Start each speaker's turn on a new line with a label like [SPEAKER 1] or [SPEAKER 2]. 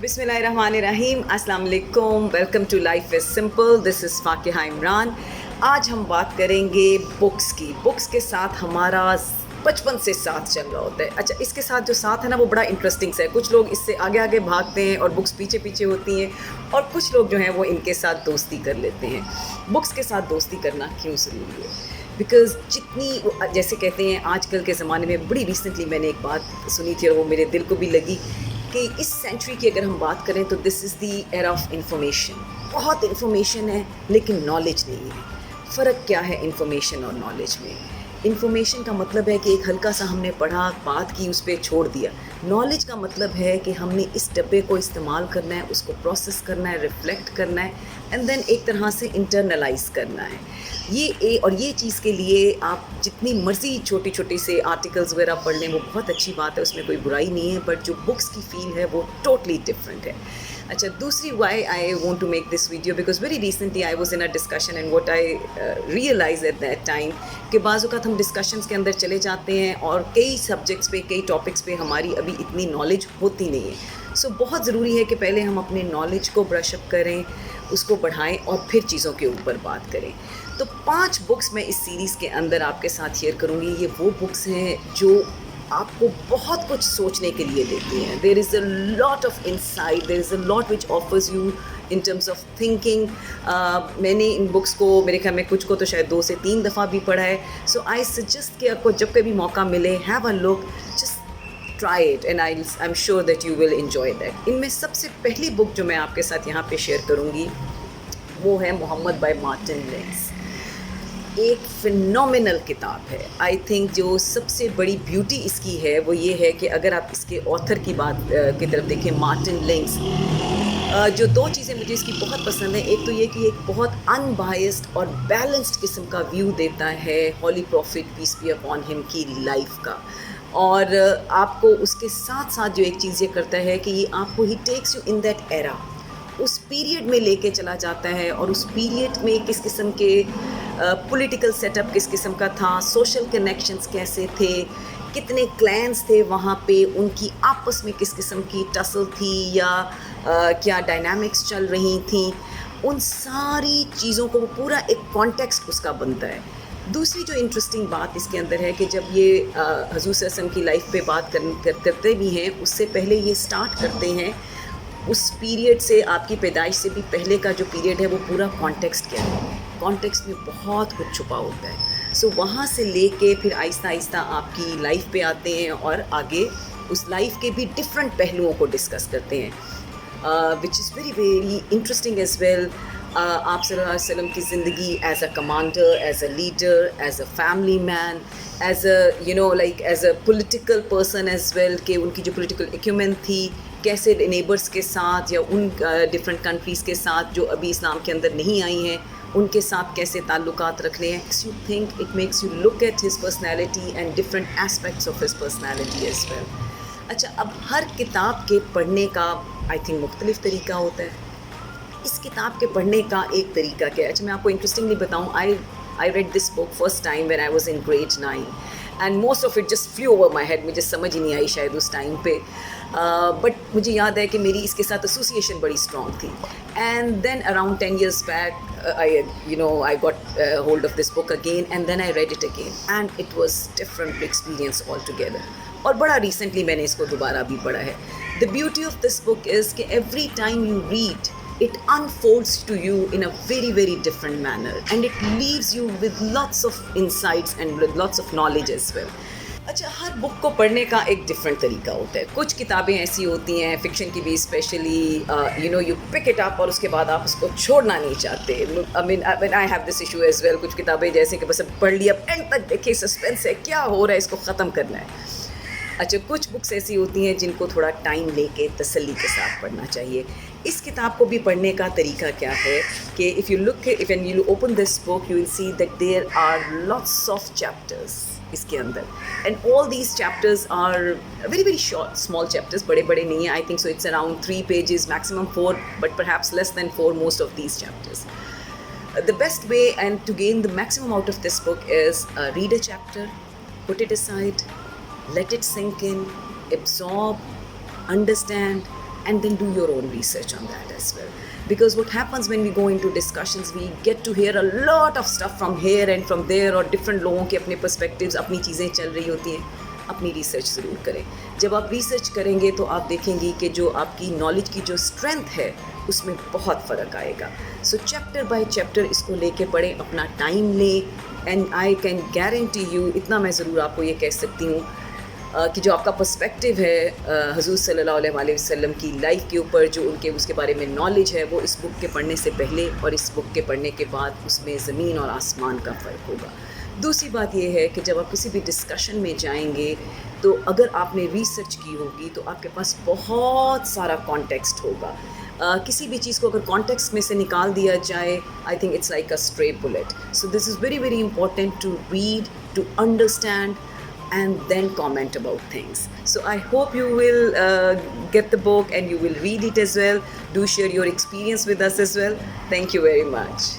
[SPEAKER 1] बिस्मिल्लाहिर्रहमानिर्रहीम, अस्सलाम वालेकुम, welcome to life is simple. This is Fakiha Imran. आज हम बात करेंगे बुक्स की। बुक्स के साथ हमारा बचपन से साथ चल रहा होता है। अच्छा, इसके साथ जो साथ है ना वो बड़ा इंटरेस्टिंग सा है। कुछ लोग इससे आगे आगे भागते हैं और बुक्स पीछे पीछे होती हैं, और कुछ लोग जो हैं वो इनके साथ दोस्ती कर लेते हैं। बुक्स के साथ दोस्ती करना क्यों ज़रूरी है? बिकॉज़ जितनी, जैसे कहते हैं आजकल के ज़माने में, बड़ी रिसेंटली मैंने एक बात सुनी थी और वो मेरे दिल को भी लगी कि इस सेंचुरी की अगर हम बात करें तो this is the era of information. बहुत इंफॉर्मेशन है लेकिन नॉलेज नहीं है। फ़र्क क्या है इंफॉर्मेशन और नॉलेज में? इंफॉर्मेशन का मतलब है कि एक हल्का सा हमने पढ़ा, बात की, उस पे छोड़ दिया। नॉलेज का मतलब है कि हमने इस डब्बे को इस्तेमाल करना है, उसको प्रोसेस करना है, रिफ़्लेक्ट करना है, एंड देन एक तरह से इंटरनलाइज़ करना है। ये चीज़ के लिए आप जितनी मर्ज़ी छोटी छोटी से आर्टिकल्स वगैरह पढ़ लें, वो बहुत अच्छी बात है, उसमें कोई बुराई नहीं है, बट जो बुक्स की फ़ील है वो टोटली डिफरेंट है। अच्छा, दूसरी why I want to make this video, because very recently I was in a discussion and what I realise at that time कि बाज़ औक़ात हम डिस्कशंस के अंदर चले जाते हैं और कई सब्जेक्ट्स पे, कई टॉपिक्स पे हमारी अभी इतनी नॉलेज होती नहीं है। सो बहुत ज़रूरी है कि पहले हम अपने नॉलेज को ब्रश अप करें, उसको बढ़ाएं और फिर चीज़ों के ऊपर बात करें। तो 5 बुक्स मैं इस सीरीज़ के अंदर आपके साथ शेयर करूँगी। ये वो बुक्स हैं जो आपको बहुत कुछ सोचने के लिए देती हैं। There is a lot of insight, there is a lot which offers you in terms of thinking. मैंने इन बुक्स को, मेरे ख्याल में कुछ को तो शायद 2 से 3 दफ़ा भी पढ़ा है। सो आई सजेस्ट कि आपको जब कभी मौका मिले, have a look, just try it and I am sure that you will enjoy that. इनमें सबसे पहली बुक जो मैं आपके साथ यहाँ पे शेयर करूँगी वो है मोहम्मद बाय मार्टिन लेंस। एक फिनोमिनल किताब है। आई थिंक जो सबसे बड़ी ब्यूटी इसकी है वो ये है कि अगर आप इसके ऑथर की बात की तरफ देखें, मार्टिन लेंस, जो 2 चीज़ें मुझे इसकी बहुत पसंद है। एक तो ये कि एक बहुत अनबायस्ड और बैलेंस्ड किस्म का व्यू देता है holy prophet peace be upon him की लाइफ का, और आपको उसके साथ साथ जो एक चीज़ ये करता है कि ये आपको ही takes you in that era, उस पीरियड में लेके चला जाता है, और उस पीरियड में किस किस्म के पॉलिटिकल सेटअप किस किस्म का था, सोशल कनेक्शंस कैसे थे, कितने क्लैंस थे वहाँ पे, उनकी आपस में किस किस्म की टसल थी या क्या डायनामिक्स चल रही थी, उन सारी चीज़ों को पूरा एक कॉन्टेक्स्ट उसका बनता है। दूसरी जो इंटरेस्टिंग बात इसके अंदर है कि जब ये हजूर सल्लल्लाहु अलैहि वसल्लम की लाइफ पे बात करते भी हैं, उससे पहले ये स्टार्ट करते हैं उस पीरियड से, आपकी पैदाइश से भी पहले का जो पीरियड है वो पूरा कॉन्टेक्स्ट क्या है। कॉन्टेक्स्ट में बहुत कुछ छुपा होता है। सो वहाँ से लेके फिर आहिस्ता आहिस्ता आपकी लाइफ पे आते हैं और आगे उस लाइफ के भी डिफरेंट पहलुओं को डिस्कस करते हैं, which is very very interesting as well. आप सल्लल्लाहु अलैहि वसल्लम की ज़िंदगी as a commander, as a leader, as a family man, as a like as a political person as well, कि उनकी जो पॉलिटिकल एक्यूमेंट थी, कैसे नेबर्स के साथ या उन डिफरेंट कंट्रीज़ के साथ जो अभी इस्लाम के अंदर नहीं आई हैं, उनके साथ कैसे ताल्लुकात रखने हैं। You think it makes you look at his personality and different aspects of his personality as well. अच्छा, अब हर किताब के पढ़ने का आई थिंक मुख्तलिफ तरीका होता है। इस किताब के पढ़ने का एक तरीका क्या है? अच्छा, मैं आपको इंटरेस्टिंगली बताऊँ, I read this book first time when I was in grade 9, and most of it just flew over my head. मुझे समझ ही नहीं आई शायद उस टाइम पे, बट मुझे याद है कि मेरी इसके साथ एसोसिएशन बड़ी स्ट्रॉन्ग थी। And then around 10 years back I got hold of this book again, and then I read it again, and it was different experience altogether. और बड़ा रिसेंटली मैंने इसको दोबारा भी पढ़ा है। The beauty of this book is कि every time you read, it unfolds to you in a very very different manner, and it leaves you with lots of insights and with lots of knowledge as well. अच्छा, हर book को पढ़ने का एक different तरीका होता है। कुछ किताबें ऐसी होती हैं, फिक्शन की भी specially, you pick it up और उसके बाद आप उसको छोड़ना नहीं चाहते। I have this issue as well. कुछ किताबें जैसे कि बस अब पढ़ लिया, एंड तक देखिए, सस्पेंस है, क्या हो रहा है, इसको ख़त्म करना है। अच्छा, कुछ बुक्स ऐसी होती हैं जिनको थोड़ा टाइम लेके तसल्ली के साथ पढ़ना चाहिए। इस किताब को भी पढ़ने का तरीका क्या है कि if you open this book, you will see that there are lots of chapters इसके अंदर, and all these chapters are very very short, small chapters, बड़े बड़े नहीं हैं। I think so it's around 3 pages, maximum 4, but perhaps less than 4 most of these chapters. The best way and to gain the maximum out of this book is read a chapter, put it aside, let it sink in, absorb, understand, and then do your own research on that as well. Because what happens when we go into discussions, we get to hear a lot of stuff from here and from there, और different लोगों के अपने perspectives, अपनी चीज़ें चल रही होती हैं. अपनी रिसर्च ज़रूर करें. जब आप रिसर्च करेंगे तो आप देखेंगे कि जो आपकी नॉलेज की जो स्ट्रेंथ है उसमें बहुत फ़र्क आएगा. सो चैप्टर बाय चैप्टर इसको लेके पढ़ें, अपना टाइम लें, and I can guarantee you, इतना मैं ज़रूर आपको ये कह सकती हूँ कि जो आपका पर्सपेक्टिव है हुज़ूर सल्लल्लाहु अलैहि वसल्लम की लाइफ के ऊपर, जो उसके बारे में नॉलेज है, वो इस बुक के पढ़ने से पहले और इस बुक के पढ़ने के बाद उसमें ज़मीन और आसमान का फ़र्क होगा. दूसरी बात ये है कि जब आप किसी भी डिस्कशन में जाएंगे तो अगर आपने रिसर्च की होगी तो आपके पास बहुत सारा कॉन्टेक्स्ट होगा. किसी भी चीज़ को अगर कॉन्टेक्स्ट में से निकाल दिया जाए, I think it's like a stray bullet. So this is very very important to read, to understand, and then comment about things. So I hope you will get the book and you will read it as well. Do share your experience with us as well. Thank you very much.